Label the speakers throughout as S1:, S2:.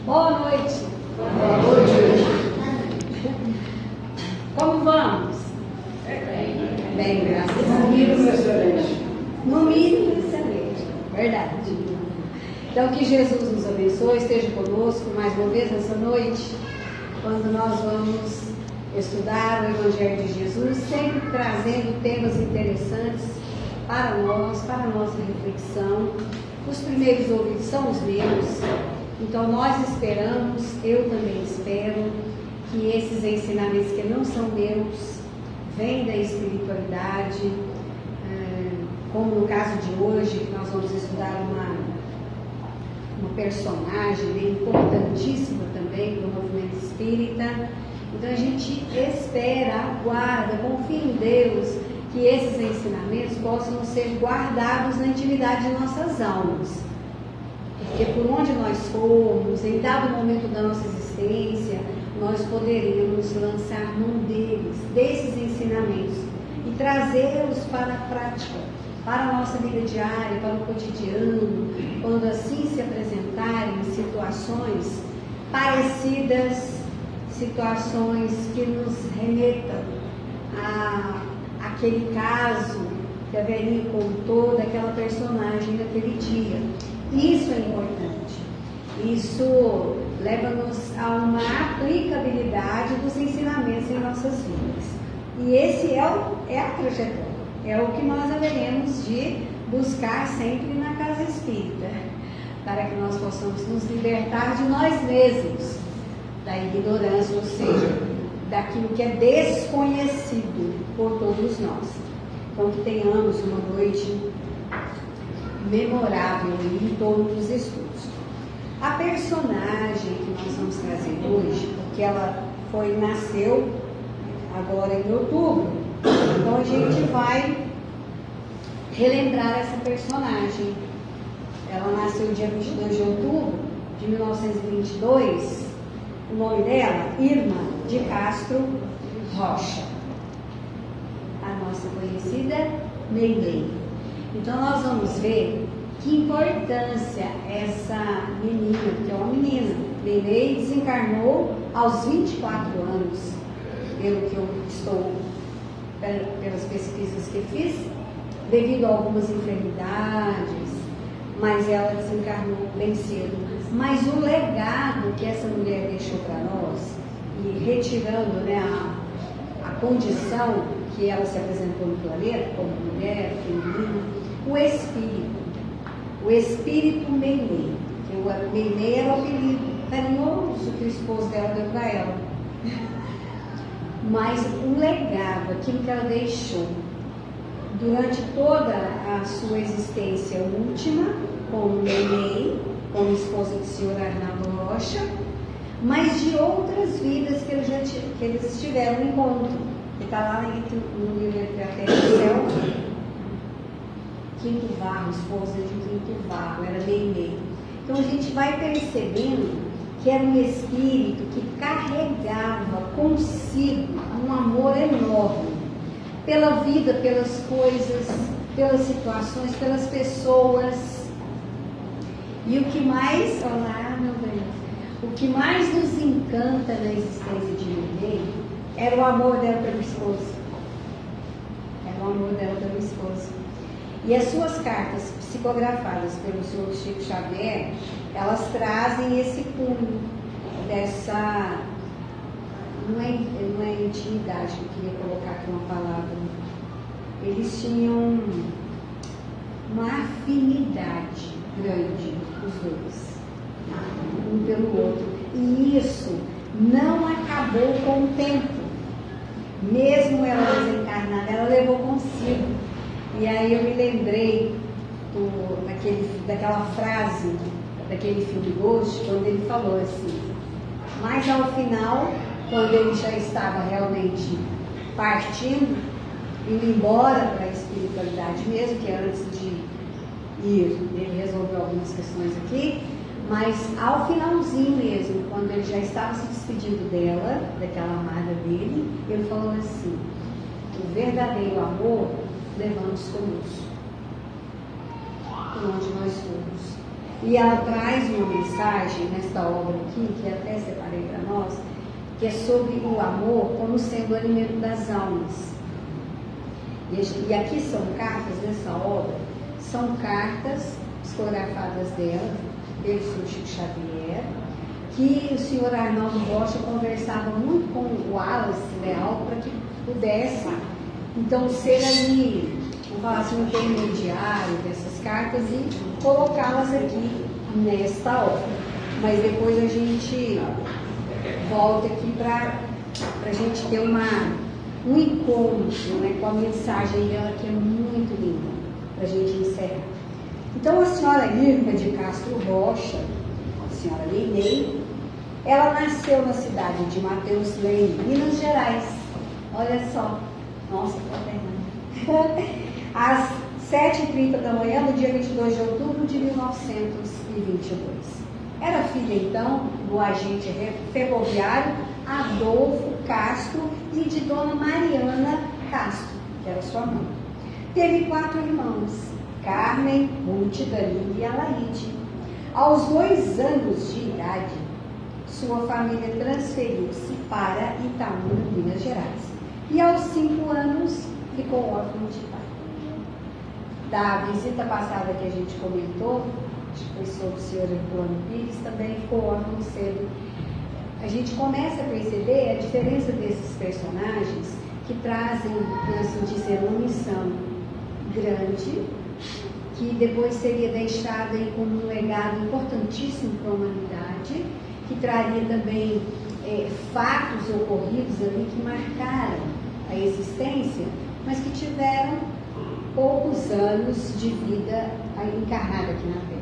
S1: Boa noite.
S2: Boa noite.
S1: Como vamos? Bem, graças a
S2: No mínimo
S1: Deus.
S2: excelente.
S1: No mínimo excelente. Verdade. Então, que Jesus nos abençoe, esteja conosco mais uma vez nessa noite, quando nós vamos estudar o Evangelho de Jesus, sempre trazendo temas interessantes para nós, para a nossa reflexão. Os primeiros ouvidos são os meus, então nós esperamos, eu também espero, que esses ensinamentos que não são meus, vêm da espiritualidade, como no caso de hoje, que nós vamos estudar uma personagem bem importantíssima também do movimento espírita. Então a gente espera, aguarda, confia em Deus, que esses ensinamentos possam ser guardados na intimidade de nossas almas. Porque por onde nós formos, em dado momento da nossa existência, nós poderemos lançar mão deles, desses ensinamentos, e trazê-los para a prática, para a nossa vida diária, para o cotidiano, quando assim se apresentarem situações parecidas, situações que nos remetam àquele caso que a velhinha contou daquela personagem daquele dia. Isso é importante. Isso leva-nos a uma aplicabilidade dos ensinamentos em nossas vidas. E esse é a trajetória. É o que nós haveremos de buscar sempre na casa espírita, para que nós possamos nos libertar de nós mesmos, da ignorância, ou seja, daquilo que é desconhecido por todos nós. Então, que tenhamos uma noite memorável em torno dos estudos. A personagem que nós vamos trazer hoje, porque ela nasceu agora em outubro, então a gente vai relembrar essa personagem. Ela nasceu dia 22 de outubro de 1922. O nome dela, Irma de Castro Rocha, a nossa conhecida Meilei. Então nós vamos ver que importância essa menina, que é uma menina. Meilei desencarnou aos 24 anos, pelo que eu estou, pelas pesquisas que fiz, devido a algumas enfermidades, mas ela desencarnou bem cedo. Mas o legado que essa mulher deixou para nós, e retirando, né, a condição que ela se apresentou no planeta, como mulher, feminina, o espírito Meilei, que o Meilei era o apelido carinhoso que o esposo dela deu para ela. Mas o legado, aquilo que ela deixou durante toda a sua existência última, como Meilei, como esposa do senhor Arnaldo Rocha, mas de outras vidas que eles tiveram um encontro, que está lá no livro Entre a Terra e o Céu. Quinto Varro, esposa de Quinto Varro, era Meilei. Então a gente vai percebendo que era um espírito que carregava consigo um amor enorme pela vida, pelas coisas, pelas situações, pelas pessoas. E o que mais, olá meu bem, o que mais nos encanta na existência de Meilei era o amor dela pelo esposo. Era o amor dela pelo esposo. E as suas cartas psicografadas pelo senhor Chico Xavier, elas trazem esse cunho dessa, não é intimidade que eu queria colocar aqui uma palavra. Eles tinham uma afinidade grande, os dois, um pelo outro. E isso não acabou com o tempo. Mesmo ela desencarnada, ela levou consigo. E aí eu me lembrei daquela frase, daquele filme Ghost, quando ele falou assim, mas ao final, quando ele já estava realmente partindo, indo embora para a espiritualidade mesmo, que antes de ir, ele resolveu algumas questões aqui, mas ao finalzinho mesmo, quando ele já estava se despedindo dela, daquela amada dele, ele falou assim, o verdadeiro amor levamos conosco, por onde nós formos. E ela traz uma mensagem nesta obra aqui, que até separei para nós, que é sobre o amor como sendo o alimento das almas. E aqui são cartas, nessa obra, são cartas psicografadas dela, pelo Sr. Chico Xavier, que o senhor Arnaldo Rocha conversava muito com o Wallace Leal para que pudesse, então, ser ali, vamos falar assim, um intermediário dessas cartas e colocá-las aqui nesta obra. Mas depois a gente volta aqui para a gente ter um encontro, né, com a mensagem dela, que é muito linda, para a gente encerrar. Então, a senhora Irma de Castro Rocha, a senhora Leinei, ela nasceu na cidade de Mateus Leme, Minas Gerais. Olha só, nossa, às 7h30 da manhã, no dia 22 de outubro de 1922. Era filha, então, do agente ferroviário Adolfo Castro e de Dona Mariana Castro, que era sua mãe. Teve 4 irmãos, Carmen, Ruth, Danilo e Alaide. Aos 2 anos de idade, sua família transferiu-se para Itaúna, Minas Gerais. E aos 5 anos, ficou órfão de pai. Da visita passada que a gente comentou, acho que foi sobre o senhor Herculano Pires, também ficou órfão cedo. A gente começa a perceber a diferença desses personagens que trazem, por assim dizer, uma missão grande, que depois seria deixada aí como um legado importantíssimo para a humanidade, que traria também fatos ocorridos ali que marcaram a existência, mas que tiveram poucos anos de vida encarnada aqui na Terra.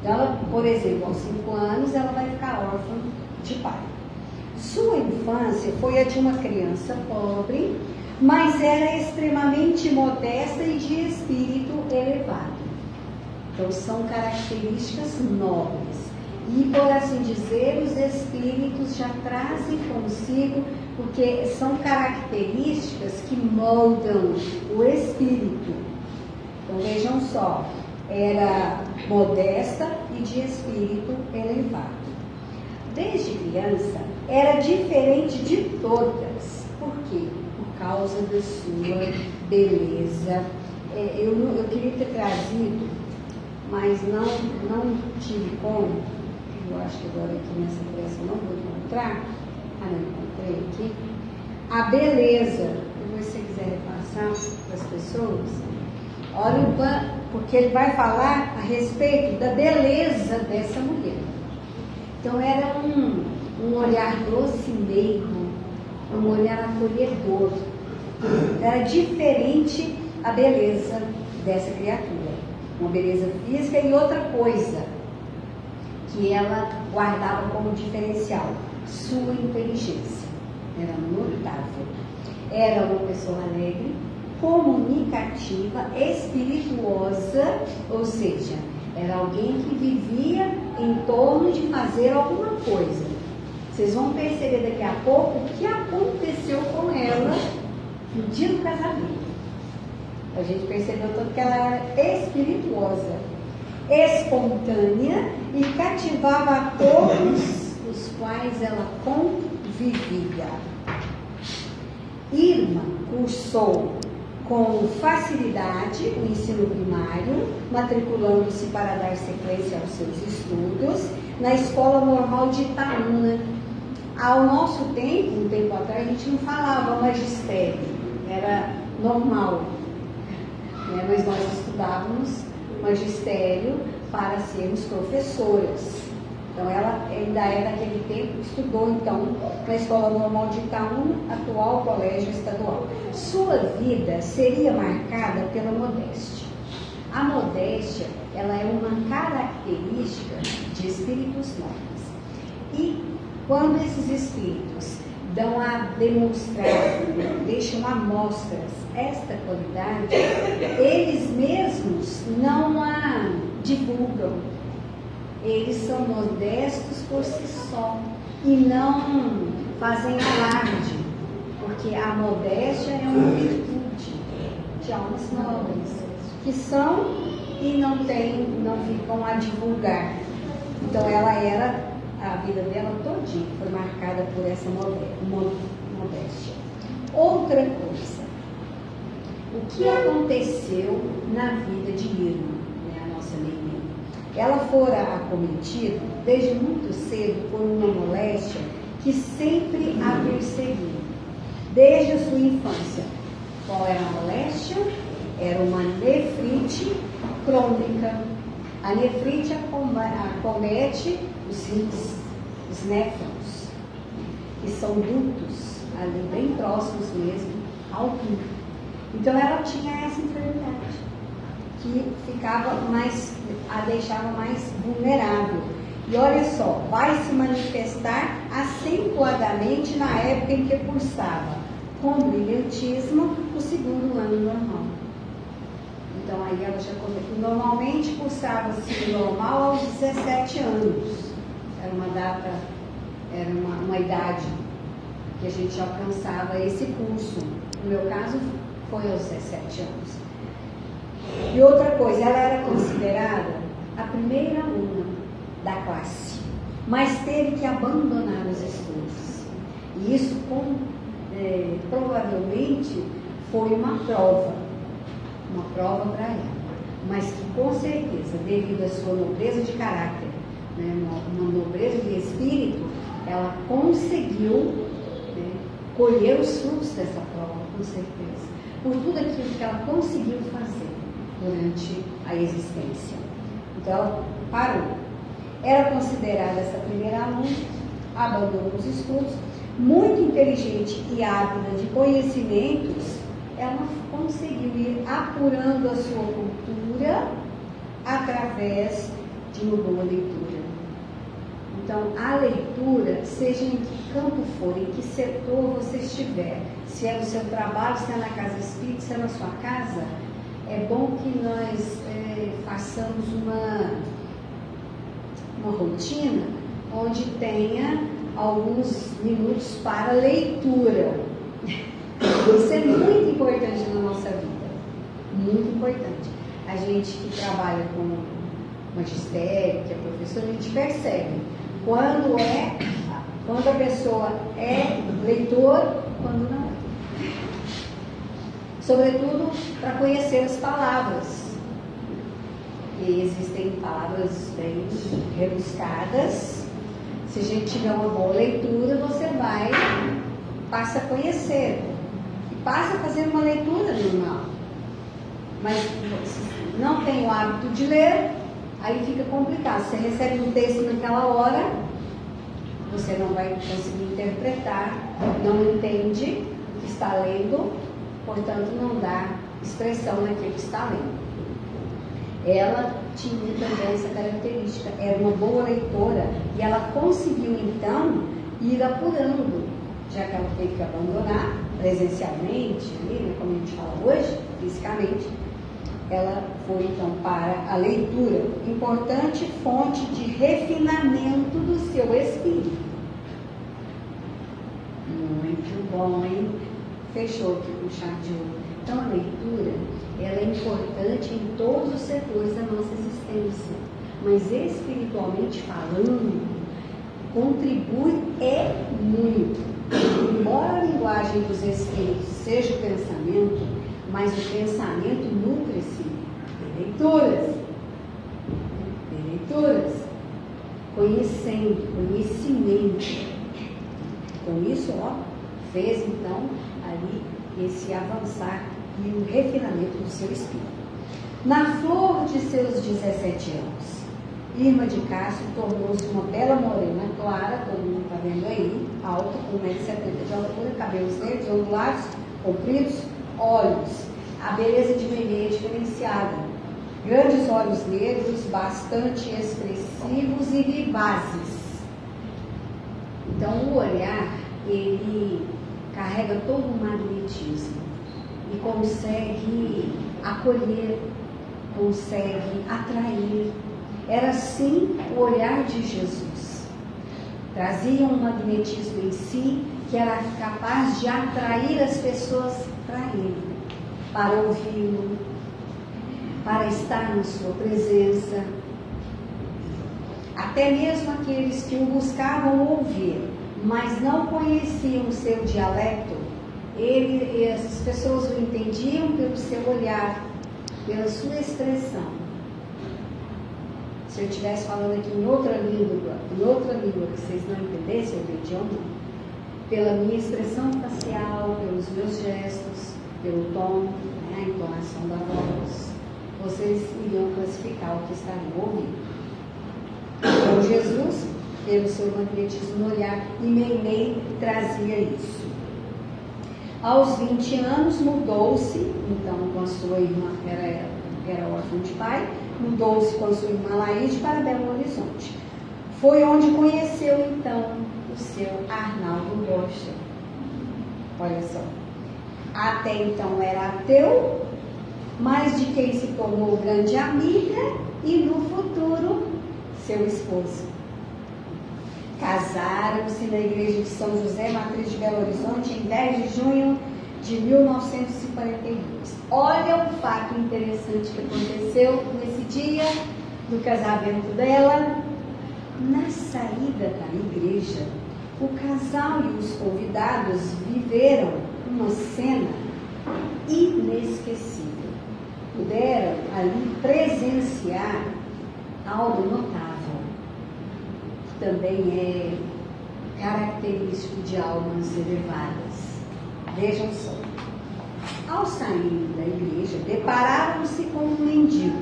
S1: Então, ela, por exemplo, aos 5 anos, ela vai ficar órfã de pai. Sua infância foi a de uma criança pobre, mas era extremamente modesta e de espírito elevado. Então, são características nobres. E, por assim dizer, os espíritos já trazem consigo, porque são características que moldam o espírito. Então, vejam só, era modesta e de espírito elevado. Desde criança, era diferente de todas. Por quê? Por causa da sua beleza. Eu queria ter trazido, mas não tive como. Eu acho que agora aqui nessa pressa eu não vou encontrar. Não encontrei aqui. A beleza. Depois, se você quiser repassar para as pessoas, olha o quanto, porque ele vai falar a respeito da beleza dessa mulher. Então, era um olhar doce e meigo, um olhar acolhedor. Era diferente a beleza dessa criatura. Uma beleza física e outra coisa que ela guardava como diferencial, sua inteligência. Era notável. Era uma pessoa alegre, comunicativa, espirituosa, ou seja, era alguém que vivia em torno de fazer alguma coisa. Vocês vão perceber daqui a pouco o que aconteceu com ela no dia do casamento. A gente percebeu tanto que ela era espirituosa, espontânea e cativava a todos os quais ela convivia. Irma cursou com facilidade o ensino primário, matriculando-se para dar sequência aos seus estudos na Escola Normal de Itaúna. Ao nosso tempo, um tempo atrás, a gente não falava magistério, era normal, né? Mas nós estudávamos magistério para sermos professoras. Então, ela ainda é naquele tempo, estudou então na Escola Normal de Itaúna, atual Colégio Estadual. Sua vida seria marcada pela modéstia. A modéstia, ela é uma característica de espíritos nobres. E quando esses espíritos dão a demonstrar, deixam amostras esta qualidade, eles mesmos não a divulgam. Eles são modestos por si só e não fazem alarde, porque a modéstia é uma virtude de almas nobres, que são e não ficam a divulgar. Então a vida dela todinha foi marcada por essa modéstia. Outra coisa, o que aconteceu na vida de Irma, né, a nossa Neemia? Ela fora acometida desde muito cedo por uma moléstia que sempre a perseguiu, desde a sua infância. Qual era a moléstia? Era uma nefrite crônica. A nefrite acomete os néfrons, que são dutos, ali bem próximos mesmo ao rim. Então ela tinha essa enfermidade, que a deixava mais vulnerável. E olha só, vai se manifestar acentuadamente na época em que cursava com brilhantismo o segundo ano normal. Então aí ela já começou. Normalmente cursava-se normal aos 17 anos. Era uma data, era uma idade que a gente alcançava esse curso. No meu caso foi aos 17 anos. E outra coisa, ela era considerada a primeira aluna da classe, mas teve que abandonar os estudos. E isso provavelmente foi uma prova para ela, mas que com certeza, devido à sua nobreza de caráter, né, uma nobreza de espírito, ela conseguiu, né, colher os frutos dessa prova, com certeza, por tudo aquilo que ela conseguiu fazer durante a existência. Então ela parou. Era considerada essa primeira aluna, abandonou os estudos, muito inteligente e ávida de conhecimentos. Ela conseguiu ir apurando a sua cultura através de uma boa leitura. Então, a leitura, seja em que campo for, em que setor você estiver, se é no seu trabalho, se é na casa espírita, se é na sua casa, é bom que nós façamos uma rotina onde tenha alguns minutos para leitura. Isso é muito importante na nossa vida, muito importante. A gente que trabalha com magistério, que é professor, a gente percebe quando a pessoa é leitor, quando não é. Sobretudo para conhecer as palavras. E existem palavras bem rebuscadas. Se a gente tiver uma boa leitura, você passa a conhecer. Passa a fazer uma leitura normal. Mas se não tem o hábito de ler, aí fica complicado. Você recebe um texto naquela hora, você não vai conseguir interpretar, não entende o que está lendo, portanto não dá expressão naquilo que está lendo. Ela tinha também essa característica, era uma boa leitora e ela conseguiu então ir apurando, já que ela teve que abandonar presencialmente, né, como a gente fala hoje, fisicamente, ela foi então para a leitura, importante fonte de refinamento do seu espírito. Muito bom, hein? Fechou aqui com chave de ouro. Então a leitura, ela é importante em todos os setores da nossa existência, mas espiritualmente falando, contribui muito. Embora a linguagem dos espíritos seja o pensamento, mas o pensamento nutre-se de leituras, conhecimento. Com isso, fez então ali esse avançar e o refinamento do seu espírito. Na flor de seus 17 anos, Irma de Castro tornou-se uma bela morena clara, todo mundo está vendo aí, alta, com 1,70 m de altura, cabelos verdes, ondulados, compridos, olhos. A beleza de Nenê é diferenciada. Grandes olhos negros, bastante expressivos e vivazes. Então, o olhar, ele carrega todo um magnetismo e consegue acolher, consegue atrair. Era assim o olhar de Jesus. Trazia um magnetismo em si que era capaz de atrair as pessoas para ele, para ouvi-lo, para estar na sua presença. Até mesmo aqueles que o buscavam ouvir, mas não conheciam o seu dialeto, essas pessoas o entendiam pelo seu olhar, pela sua expressão. Se eu estivesse falando aqui em outra língua que vocês não entendessem o idioma, pela minha expressão facial, pelos meus gestos, pelo tom, a entonação da voz, vocês iriam classificar o que estariam ouvindo. Então Jesus, pelo seu magnetismo no olhar, e Meimei trazia isso. Aos 20 anos mudou-se, então com a sua irmã, era órfã de pai, mudou-se com a sua irmã Laíde para Belo Horizonte. Foi onde conheceu então o seu Arnaldo Rocha. Olha só. Até então era ateu, mas de quem se tornou grande amiga e no futuro seu esposo. Casaram-se na igreja de São José, matriz de Belo Horizonte, em 10 de junho de 1942. Olha o fato interessante que aconteceu nesse dia do casamento dela. Na saída da igreja, o casal e os convidados viveram uma cena inesquecível. Puderam ali presenciar algo notável, que também é característico de almas elevadas. Vejam só. Ao sair da igreja, depararam-se com um mendigo,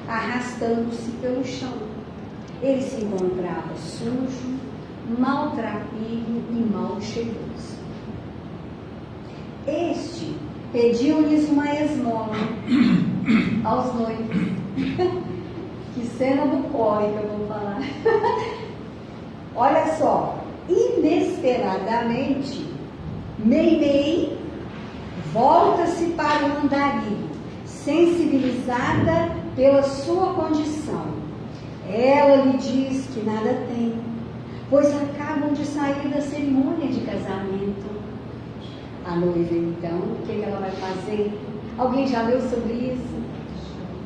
S1: arrastando-se pelo chão. Ele se encontrava sujo, maltrapilho e mal cheiroso. Este pediu-lhes uma esmola aos noivos. Que cena bucólica, eu vou falar. Olha só, inesperadamente, Meimei volta-se para o andarilho, sensibilizada pela sua condição. Ela lhe diz que nada tem, pois acabam de sair da cerimônia de casamento. A noiva, então, o que ela vai fazer? Alguém já leu sobre isso?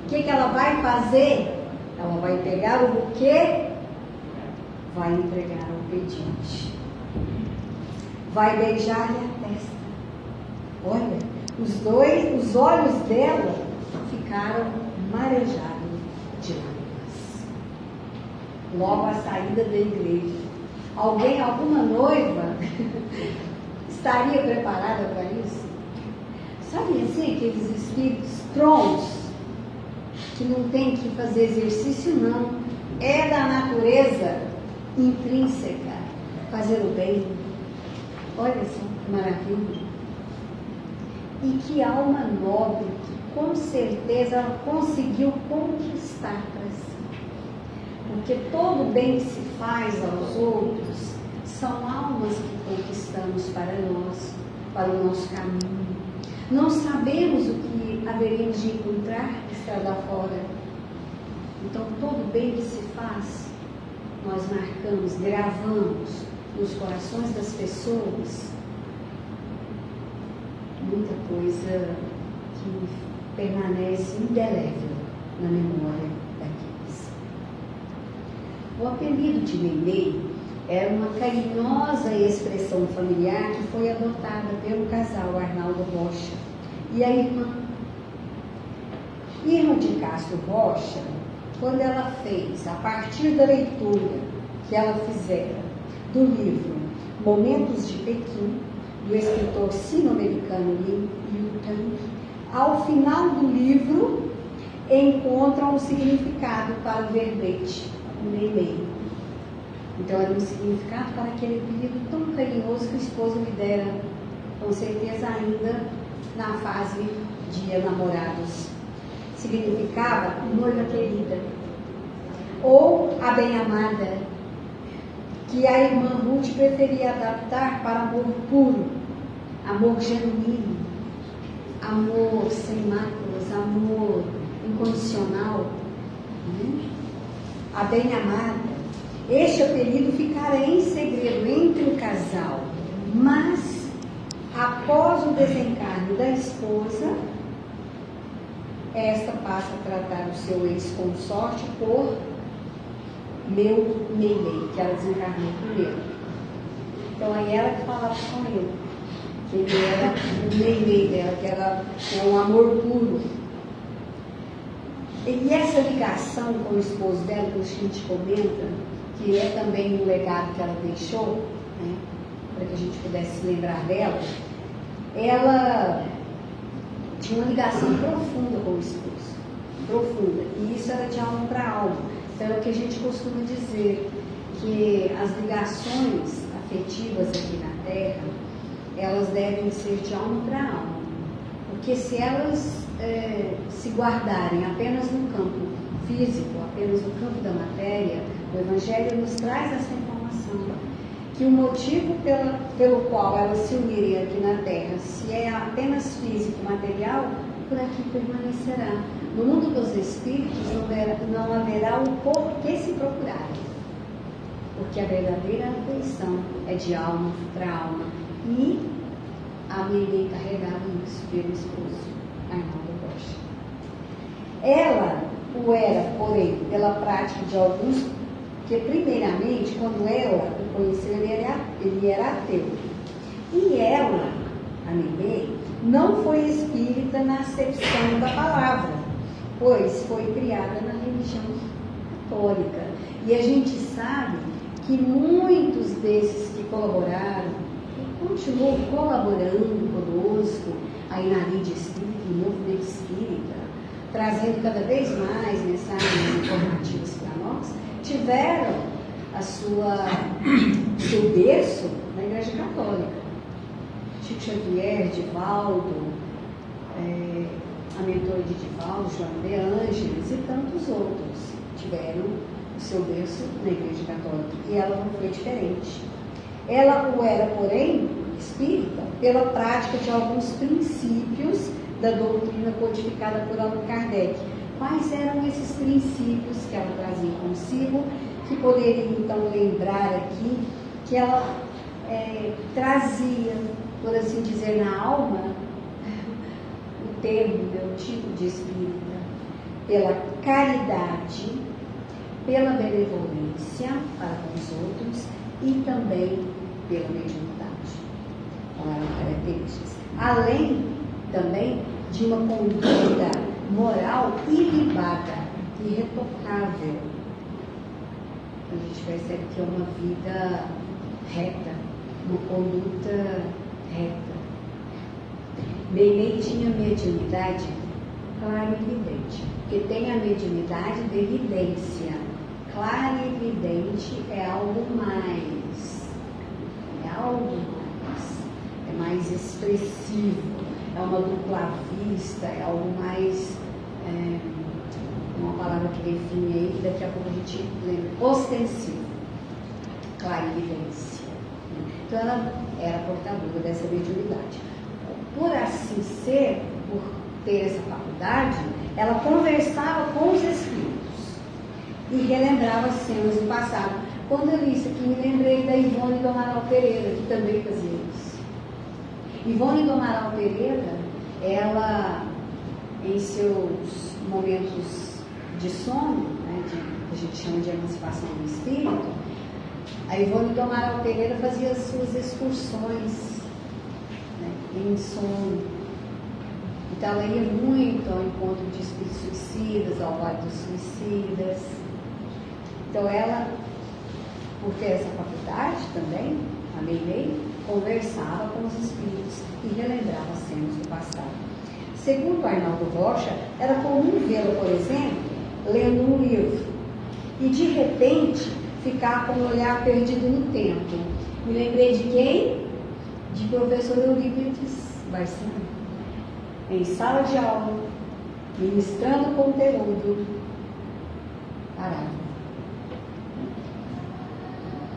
S1: O que ela vai fazer? Ela vai pegar o buquê, vai entregar ao pedinte, vai beijar-lhe a testa. Olha, os olhos dela ficaram marejados de lágrimas. Logo à saída da igreja, alguma noiva estaria preparada para isso? Sabe assim, aqueles espíritos trons que não tem que fazer exercício, não. É da natureza intrínseca fazer o bem. Olha só que maravilha. E que alma nobre que com certeza ela conseguiu conquistar para si. Porque todo bem que se faz aos outros são almas que conquistamos para nós, para o nosso caminho. Não sabemos o que haveremos de encontrar estrada fora. Então, todo bem que se faz, nós marcamos, gravamos nos corações das pessoas muita coisa que permanece indelével na memória daqueles. O apelido de Meimei era uma carinhosa expressão familiar que foi adotada pelo casal Arnaldo Rocha e a irmã. Irmã de Castro Rocha, quando ela fez, a partir da leitura que ela fizera do livro Momentos de Pequim, do escritor sino-americano Lin Yutang, ao final do livro encontram um significado para o verbete Meimei. Então era um significado para aquele apelido tão carinhoso que o esposo lhe dera, com certeza ainda na fase de namorados. Significava noiva querida, ou a bem-amada, que a irmã Ruth preferia adaptar para amor puro, amor genuíno, amor sem máculas, amor incondicional. A bem-amada. Este apelido ficara em segredo entre o casal, mas após o desencarne da esposa, esta passa a tratar o seu ex-consorte por meu Meilei, que ela desencarnou primeiro. Então aí ela que falava com ele, que ele era o Meilei dela, que era um amor puro. E essa ligação com o esposo dela, que a gente comenta, que é também um legado que ela deixou, né, para que a gente pudesse se lembrar dela, ela tinha uma ligação profunda com o esposo, profunda, e isso era de alma para alma. Então é o que a gente costuma dizer, que as ligações afetivas aqui na Terra, elas devem ser de alma para alma, porque se elas se guardarem apenas no campo físico, apenas no campo da matéria, o Evangelho nos traz essa informação, que o motivo pelo qual elas se unirem aqui na Terra, se é apenas físico e material, por aqui permanecerá. No mundo dos espíritos não haverá o porquê se procurarem, porque a verdadeira afeição é de alma para alma, e a Meilei carregava isso pelo esposo, Arnaldo Rocha. Ela o era, porém, pela prática de alguns, que primeiramente, quando ela o conheceu, ele era ateu. E ela, a Meilei, não foi espírita na acepção da palavra, pois foi criada na religião católica. E a gente sabe que muitos desses que colaboraram, e continuam colaborando conosco, aí na Rede Espírita, no Movimento Espírita, trazendo cada vez mais mensagens informativas para nós, tiveram seu berço na Igreja Católica. Chico Xavier, Divaldo, a mentora de Divaldo, Joana de Ângeles e tantos outros tiveram o seu berço na Igreja Católica, e ela não foi diferente. Ela o era, porém, espírita pela prática de alguns princípios da doutrina codificada por Allan Kardec. Quais eram esses princípios que ela trazia consigo, que poderia então lembrar aqui, que ela trazia, por assim dizer, na alma, o termo, meu tipo de espírita, pela caridade, pela benevolência para com os outros e também pela mediunidade. Então, eram características. Além também de uma conduta moral ilibada, irretocável. A gente percebe que é uma vida reta, uma conduta reta. Meilei tinha mediunidade clara e evidente, porque tem a mediunidade de evidência. Clara e evidente é algo mais, é mais expressivo, é uma dupla vista, é algo mais, uma palavra que define aí, que daqui a pouco a gente lembra, ostensivo, clara e evidência. Então ela era portadora dessa mediunidade. Por assim ser, por ter essa faculdade, ela conversava com os espíritos e relembrava cenas do passado. Quando eu li isso aqui, me lembrei da Ivone do Amaral Pereira, que também fazia isso. Ivone do Amaral Pereira, ela, em seus momentos de sono, né, que a gente chama de emancipação do espírito, a Ivone do Amaral Pereira fazia as suas excursões, né, em sono. Então ela ia muito ao encontro de espíritos suicidas, ao Vale dos Suicidas. Então ela, por ter essa faculdade também, a Meilei, conversava com os espíritos e relembrava cenas do passado. Segundo Arnaldo Rocha, era comum vê-la, por exemplo, lendo um livro e de repente ficar com o olhar perdido no tempo. Me lembrei de quem? De professor Eurípides Barçanufo, em sala de aula, ministrando conteúdo, parava.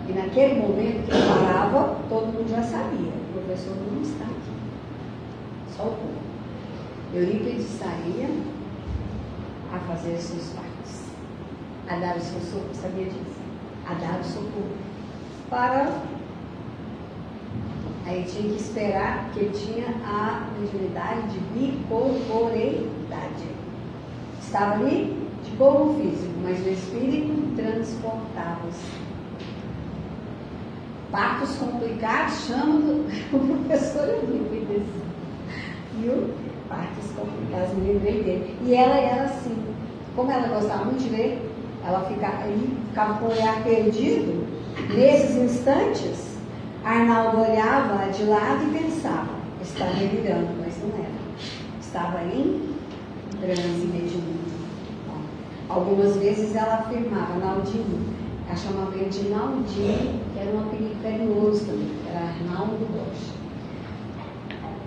S1: E naquele momento que eu parava, todo mundo já sabia, o professor não está aqui, só o povo. Eurípides saía a fazer os seus partos, a dar o seu socorro, sabia disso? A dar o socorro. Aí tinha que esperar, porque ele tinha a mediunidade de bicorporeidade. Estava ali de corpo físico, mas o espírito transportava-se. Partos complicados, chama o professor Eurípides. Viu? Partos complicados, me lembrei dele. E ela era assim. Como ela gostava muito de ler, ele ficava com o olhar perdido. Nesses instantes, Arnaldo olhava de lado e pensava, estava delirando, mas não era. Estava em transe mediúnico. Algumas vezes ela afirmava, Naldinho, ela chamava ele de Naldinho, que era um apelido carinhoso também, era Arnaldo Bosch.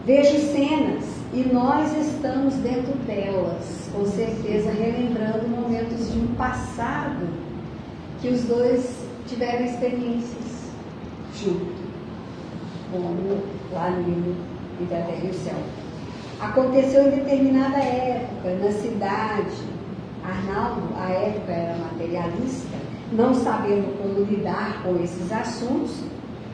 S1: Vejo cenas e nós estamos dentro delas, com certeza relembrando momentos de um passado que os dois tiveram experiências junto, como lá no livro Entre a Terra e o Céu. Aconteceu em determinada época, na cidade. Arnaldo, à época, era materialista, não sabendo como lidar com esses assuntos,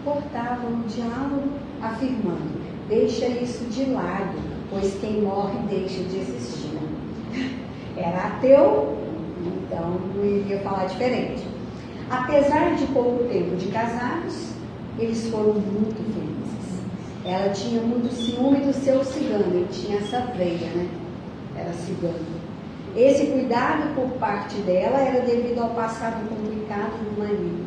S1: cortava o diálogo afirmando, deixa isso de lado, pois quem morre deixa de existir. Era ateu, então não iria falar diferente. Apesar de pouco tempo de casados, eles foram muito felizes. Ela tinha muito ciúme do seu cigano, ele tinha essa veia, né? Era cigano. Esse cuidado por parte dela era devido ao passado complicado do marido.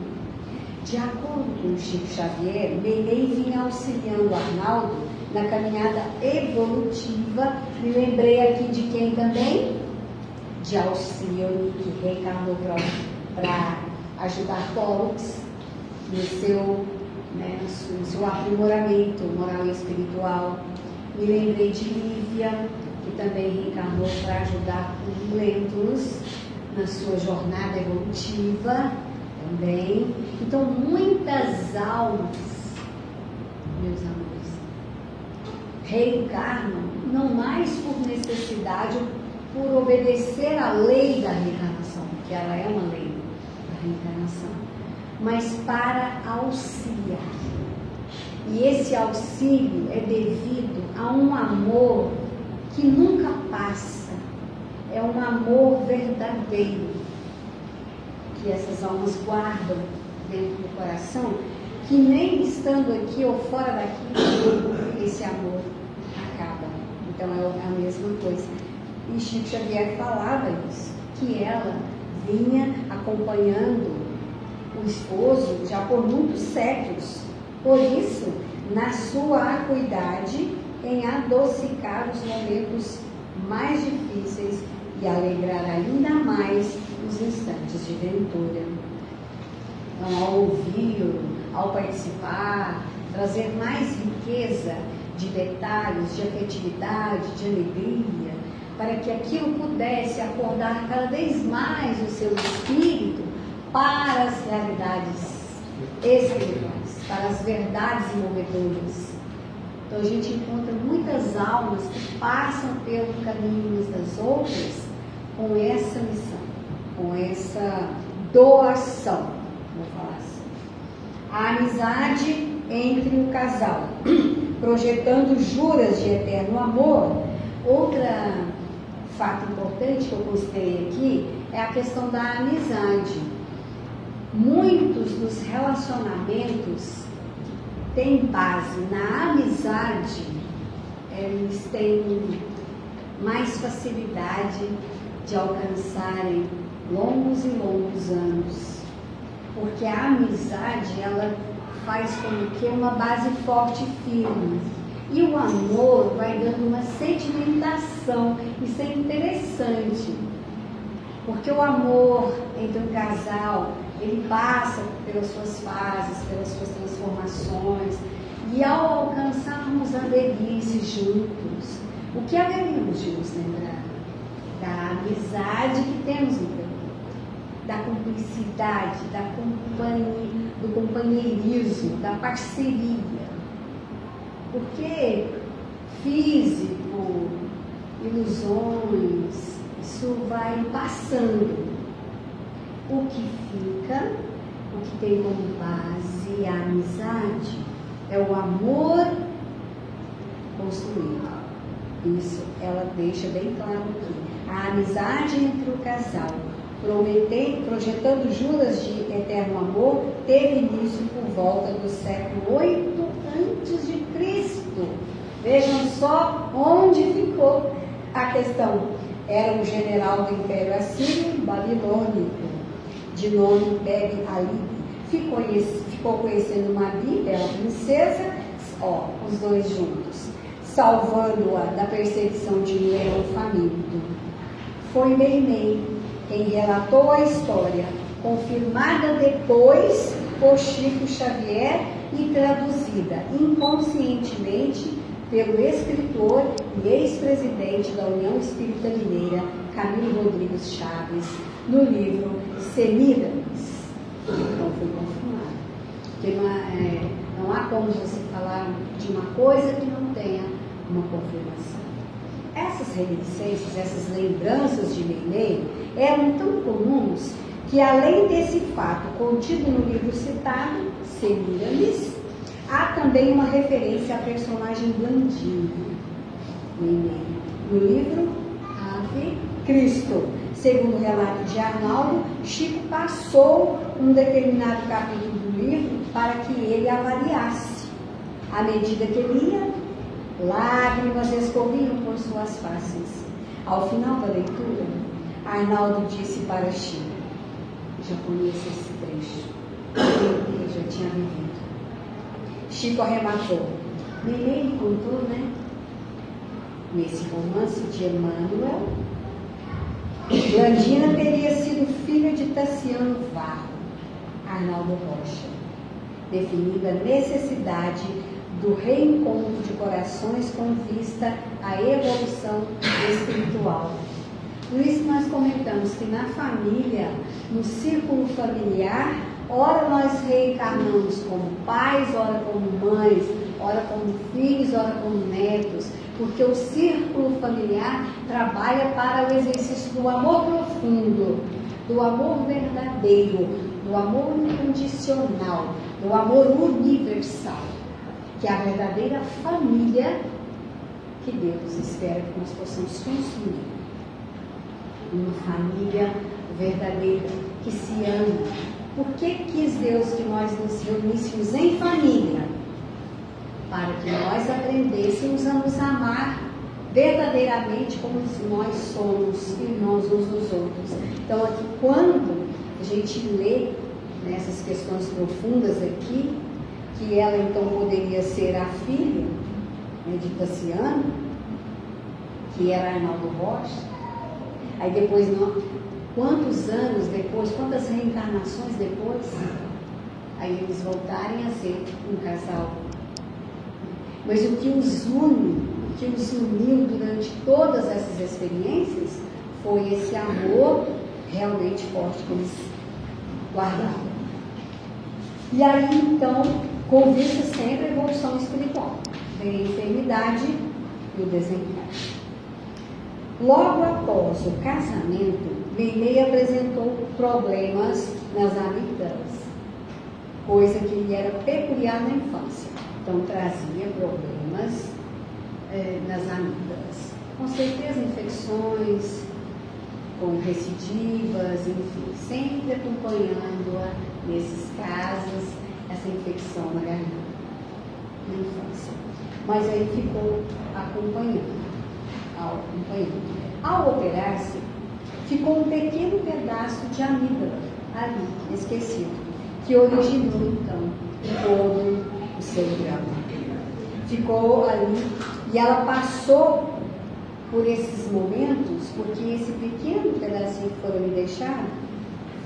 S1: De acordo com Chico Xavier, Meilei vinha auxiliando Arnaldo na caminhada evolutiva. Me lembrei aqui de quem também? De Alcione, que reencarnou para ajudar Pollux no seu aprimoramento moral e espiritual. Me lembrei de Lívia, que também reencarnou para ajudar os Lentulus na sua jornada evolutiva também. Então, muitas almas, meus amores, reencarnam não mais por necessidade, por obedecer à lei da reencarnação, porque ela é uma lei da reencarnação, mas para auxiliar. E esse auxílio é devido a um amor que nunca passa, é um amor verdadeiro que essas almas guardam dentro do coração, que nem estando aqui ou fora daqui, esse amor acaba. Então é a mesma coisa. E Chico Xavier falava isso, que ela vinha acompanhando o esposo já por muitos séculos. Por isso, na sua acuidade em adocicar os momentos mais difíceis e alegrar ainda mais os instantes de ventura. Então, ao ouvir, ao participar, trazer mais riqueza de detalhes, de afetividade, de alegria, para que aquilo pudesse acordar cada vez mais o seu espírito para as realidades espirituais, para as verdades imovedoras. Então a gente encontra muitas almas que passam pelo caminho umas das outras com essa missão, com essa doação, vou falar assim. A amizade entre o casal, projetando juras de eterno amor. Outra fato importante que eu considerei aqui é a questão da amizade. Muitos dos relacionamentos têm base na amizade, eles têm mais facilidade de alcançarem longos e longos anos, porque a amizade, ela faz com que uma base forte e firme, e o amor vai dando uma sedimentação. Isso é interessante, porque o amor entre um casal, ele passa pelas suas fases, pelas suas transformações, e ao alcançarmos a velhice juntos, o que haveríamos de nos lembrar? Da amizade que temos entre nós, da cumplicidade, do companheirismo, da parceria. Porque físico, ilusões, isso vai passando. O que fica, o que tem como base a amizade, é o amor construído. Isso ela deixa bem claro aqui. a amizade entre o casal, projetando juras de eterno amor, teve início por volta do século VIII a.C. Vejam só onde ficou a questão. Era um general do Império Assírio Babilônico, de nome Beb-Ali. Ficou conhecendo Mabi, bela princesa, os dois juntos, salvando-a da perseguição de um leão faminto. Foi Meimei quem relatou a história, confirmada depois por Chico Xavier e traduzida inconscientemente pelo escritor e ex-presidente da União Espírita Mineira, Camilo Rodrigues Chaves, no livro Semíramis. Então foi confirmado. Porque não há como você falar de uma coisa que não tenha uma confirmação. Essas reminiscências, essas lembranças de Meimei eram tão comuns que, além desse fato contido no livro citado, Semíramis, há também uma referência à personagem Blandinho, Meimei, no livro Ave Cristo. Segundo o relato de Arnaldo, Chico passou um determinado capítulo do livro para que ele avaliasse. À medida que lia, lágrimas escorriam por suas faces. Ao final da leitura, Arnaldo disse para Chico: já conheço esse trecho, eu já tinha vivido. Chico arrematou: Meimei contou, né? Nesse romance de Emmanuel, Blandina teria sido filha de Tassiano Varro, Arnaldo Rocha, definindo a necessidade do reencontro de corações com vista à evolução espiritual. Por isso nós comentamos que na família, no círculo familiar, ora nós reencarnamos como pais, ora como mães, ora como filhos, ora como netos, porque o círculo familiar trabalha para o exercício do amor profundo, do amor verdadeiro, do amor incondicional, do amor universal, que é a verdadeira família que Deus espera que nós possamos construir. Uma família verdadeira que se ama. Por que quis Deus que nós nos reuníssemos em família? Para que nós aprendêssemos a nos amar verdadeiramente como nós somos irmãos uns dos outros. Então, aqui, quando a gente lê nessas questões profundas aqui, que ela então poderia ser a filha, né, de Tassiano, que era Arnaldo Rocha, aí depois, quantos anos depois, quantas reencarnações depois, aí eles voltarem a ser um casal. Mas o que os une, o que os uniu durante todas essas experiências, foi esse amor realmente forte que eles guardaram. E aí, então, com vista sempre à evolução espiritual, vem a enfermidade e o desencarne. Logo após o casamento, Meimei apresentou problemas nas amígdalas, coisa que lhe era peculiar na infância. Então, trazia problemas nas amígdalas. Com certeza, infecções, com recidivas, enfim, sempre acompanhando-a nesses casos, essa infecção na garganta, na infância. Mas aí ficou acompanhando. Ao operar-se, ficou um pequeno pedaço de amígdala ali, esquecido, que originou então todo o seu drama. Ficou ali e ela passou por esses momentos, porque esse pequeno pedacinho que foram me deixar,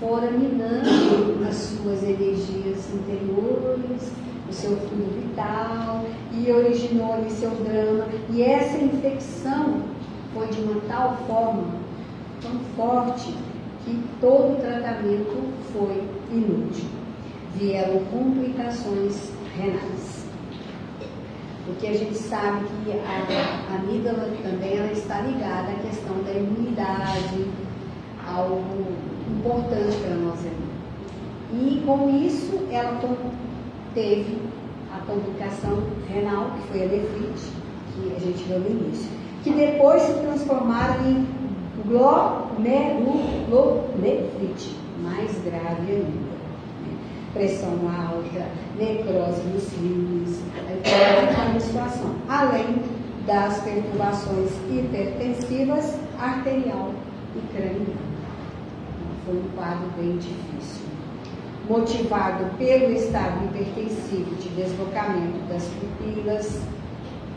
S1: fora minando as suas energias interiores, o seu fluido vital, e originou ali seu drama. E essa infecção foi de uma tal forma, tão forte, que todo o tratamento foi inútil. Vieram complicações renais. Porque a gente sabe que a amígdala também ela está ligada à questão da imunidade, algo importante para a nossa vida. E com isso ela teve a complicação renal, que foi a nefrite, que a gente viu no início, que depois se transformaram em glomerulonefrite, mais grave ainda. Pressão alta, necrose nos rins, a menstruação, além das perturbações hipertensivas, arterial e craniana. Foi um quadro bem difícil. Motivado pelo estado hipertensivo de deslocamento das pupilas,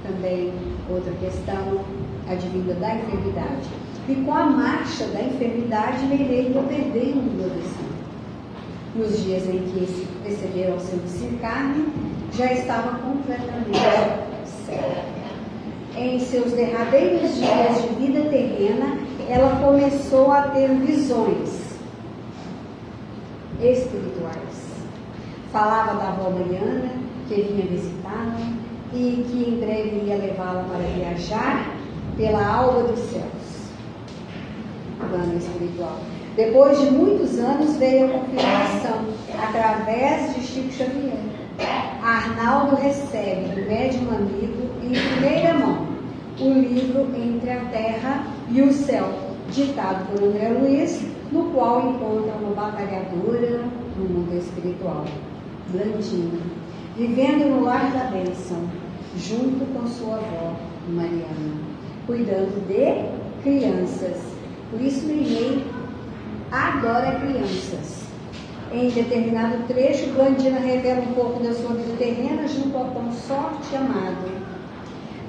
S1: também outra questão advinda da enfermidade. E com a marcha da enfermidade, Meilei ia perdendo o endurecimento. Nos dias em que recebeu ao seu desencarne, já estava completamente cega. Em seus derradeiros dias de vida terrena, ela começou a ter visões espirituais. Falava da avó Mariana, que vinha visitá-la e que em breve ia levá-la para viajar pela alva dos céus. Plano espiritual. Depois de muitos anos veio a confirmação, através de Chico Xavier. Arnaldo recebe do médium amigo, em primeira mão, o livro Entre a Terra e o Céu, ditado por André Luiz, no qual encontra uma batalhadora no mundo espiritual, Blandina, vivendo no lar da bênção, junto com sua avó, Mariana, cuidando de crianças. Por isso Meilei adora crianças. Em determinado trecho, Blandina revela um pouco da sua vida terrena junto ao consorte amado.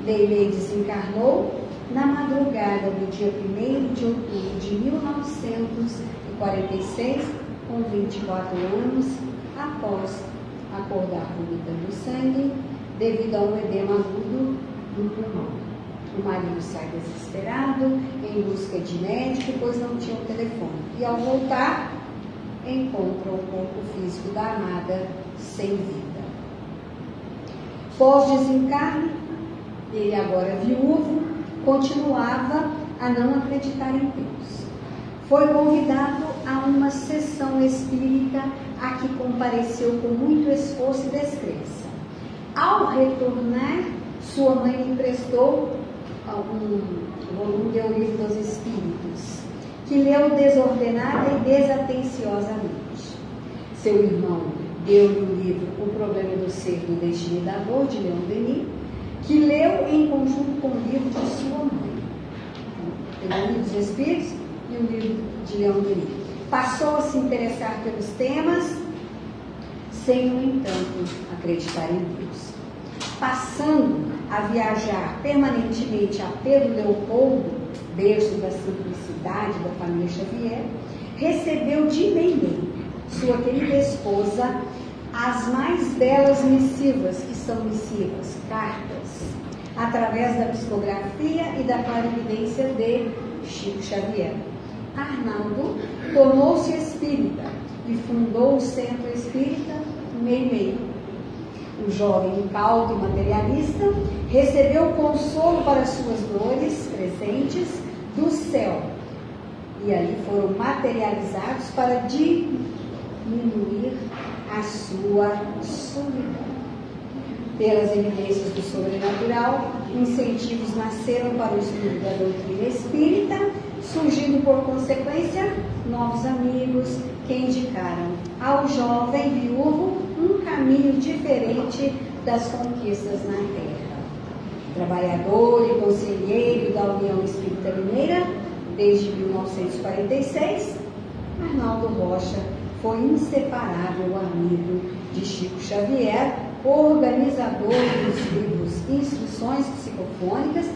S1: Meilei desencarnou na madrugada do dia 1º de outubro de 1946, com 24 anos, após acordar vomitando sangue, devido a um edema agudo do pulmão. O marido sai desesperado, em busca de médico, pois não tinha um telefone. E ao voltar, encontra o corpo físico da amada sem vida. Pós-desencarne, ele agora viúvo, continuava a não acreditar em Deus. Foi convidado a uma sessão espírita a que compareceu com muito esforço e descrença. Ao retornar, sua mãe lhe emprestou um volume de O Livro dos Espíritos, que leu desordenada e desatenciosamente. Seu irmão deu-lhe o livro O Problema do Ser, do Destino e da Dor, de Leon Denis, que leu em conjunto com o livro de sua mãe. Pegou o Livro dos Espíritos e o livro de Leon Denis. Passou a se interessar pelos temas, sem, no entanto, acreditar em Deus. Passando a viajar permanentemente a Pedro Leopoldo, berço da simplicidade da família Xavier, recebeu de Meilei, sua querida esposa, as mais belas missivas, que são missivas, cartas, através da psicografia e da clarividência de Chico Xavier. Arnaldo tornou-se espírita e fundou o Centro Espírita Meilei. O jovem incauto e materialista recebeu consolo para suas dores presentes do céu, e ali foram materializados para diminuir a sua solidão. Pelas evidências do sobrenatural, incentivos nasceram para o estudo da doutrina espírita, surgindo por consequência novos amigos que indicaram ao jovem viúvo um caminho diferente das conquistas na terra. Trabalhador e conselheiro da União Espírita Mineira desde 1946, Arnaldo Rocha foi inseparável amigo de Chico Xavier, organizador dos livros Instruções Psicofônicas,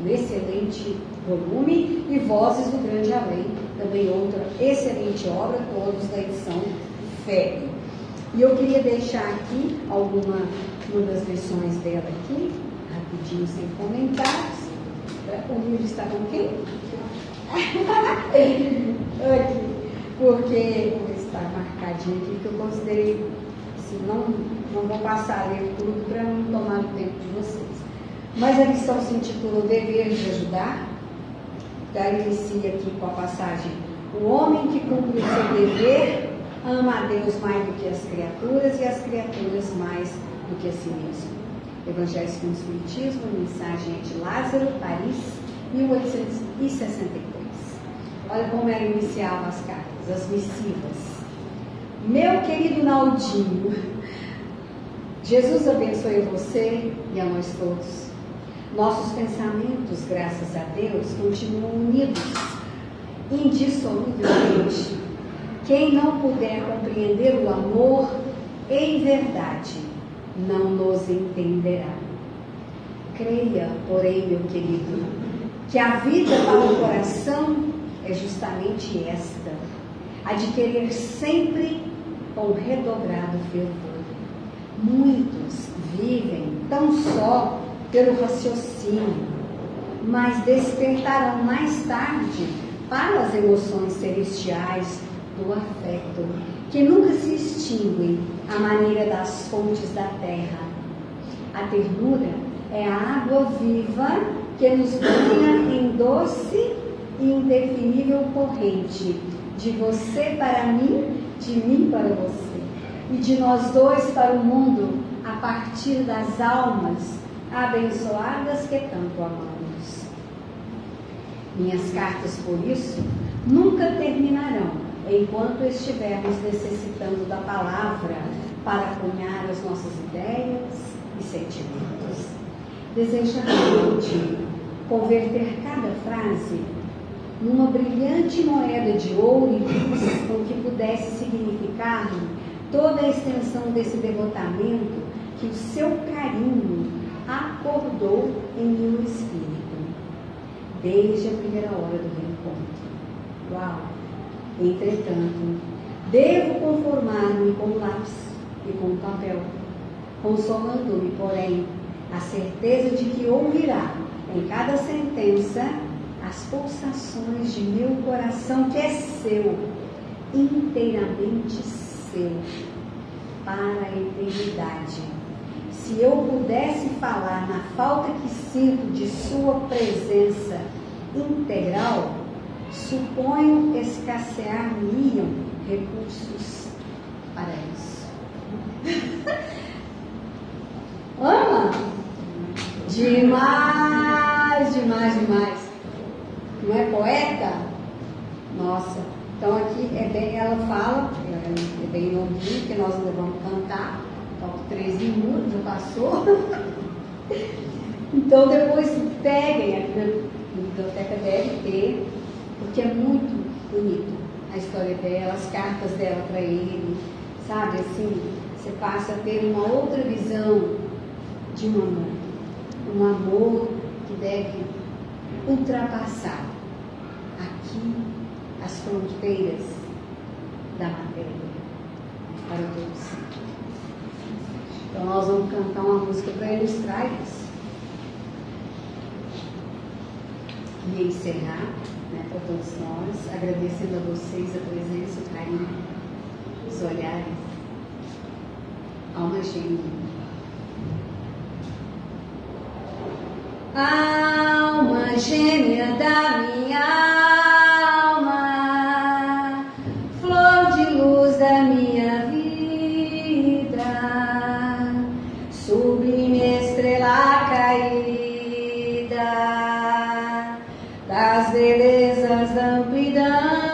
S1: um excelente volume, e Vozes do Grande Além, também outra excelente obra, todos da edição FEB. E eu queria deixar aqui uma das versões dela aqui, rapidinho, sem comentários. O livro está com quem? Aqui, porque está marcadinho aqui, que eu considerei, assim, não vou passar a ler tudo para não tomar o tempo de vocês. Mas a lição se intitula O Dever de Ajudar. Daí inicia aqui com a passagem: o homem que cumpre o seu dever ama a Deus mais do que as criaturas e as criaturas mais do que a si mesmo. Evangelho segundo o Espiritismo, mensagem de Lázaro, Paris, 1863. Olha como ela iniciava as cartas, as missivas. Meu querido Naldinho, Jesus abençoe você e a nós todos. Nossos pensamentos, graças a Deus, continuam unidos indissoluvelmente. Quem não puder compreender o amor em verdade, não nos entenderá. Creia, porém, meu querido, que a vida para o coração é justamente esta, a de querer sempre com redobrado fervor. Muitos vivem tão só pelo raciocínio, mas despertarão mais tarde para as emoções celestiais do afeto, que nunca se extinguem à maneira das fontes da terra. A ternura é a água viva que nos banha em doce e indefinível corrente, de você para mim, de mim para você, e de nós dois para o mundo, a partir das almas abençoadas que tanto amamos. Minhas cartas, por isso, nunca terminarão, enquanto estivermos necessitando da palavra para cunhar as nossas ideias e sentimentos. Desejo realmente converter cada frase numa brilhante moeda de ouro e luz com que pudesse significar toda a extensão desse devotamento que o seu carinho acordou em meu espírito, desde a primeira hora do reencontro. Uau! Entretanto, devo conformar-me com o lápis e com o papel, consolando-me, porém, a certeza de que ouvirá em cada sentença as pulsações de meu coração, que é seu, inteiramente seu, para a eternidade. Se eu pudesse falar na falta que sinto de sua presença integral, suponho escassear-me-iam recursos para isso. Ama? Demais, demais, demais. Não é poeta? Nossa. Então aqui é bem, ela fala, é bem novinho, que nós ainda vamos cantar. Toco 3 minutos, já passou. Então depois peguem, a biblioteca deve ter, porque é muito bonito a história dela, as cartas dela para ele, sabe, assim, você passa a ter uma outra visão de um amor que deve ultrapassar aqui as fronteiras da matéria para todos. Então nós vamos cantar uma música para ilustrar isso e encerrar, né, para todos nós, agradecendo a vocês a presença, o carinho, os olhares. Alma gêmea. Alma gêmea da minha alma, flor de luz da minha vida, sublime estrela caída das belezas da amplidão.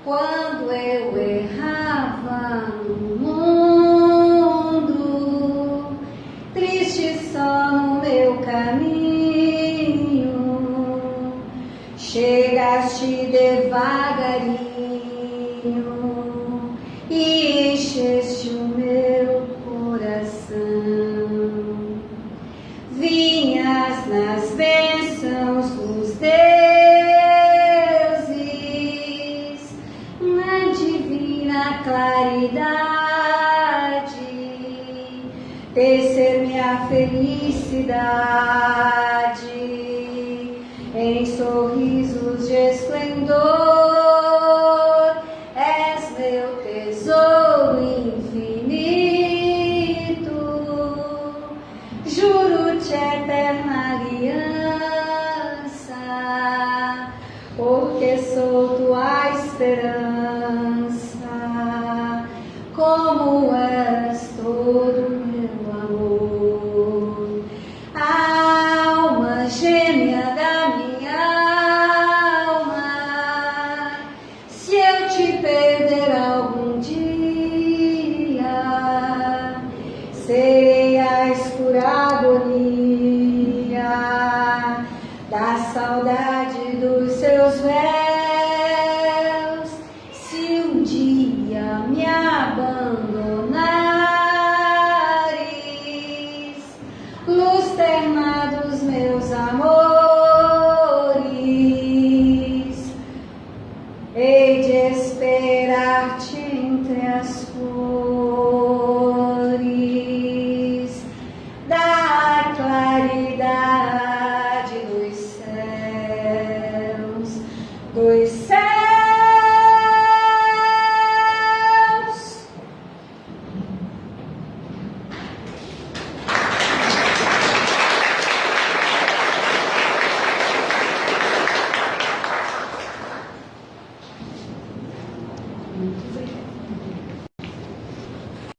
S1: Quando eu errava no mundo, triste só no meu caminho, chegaste devagarinho e encheste o meu coração. Vinhas nas bênçãos dos deuses, na divina claridade, tecer-me a felicidade em sorrisos de esplendor. És meu tesouro infinito, juro-te eterna aliança, porque sou tua esperança, como és todo meu amor. Alma gêmea da minha alma, agonia, da saudade dos seus véus. Se um dia me abandonar,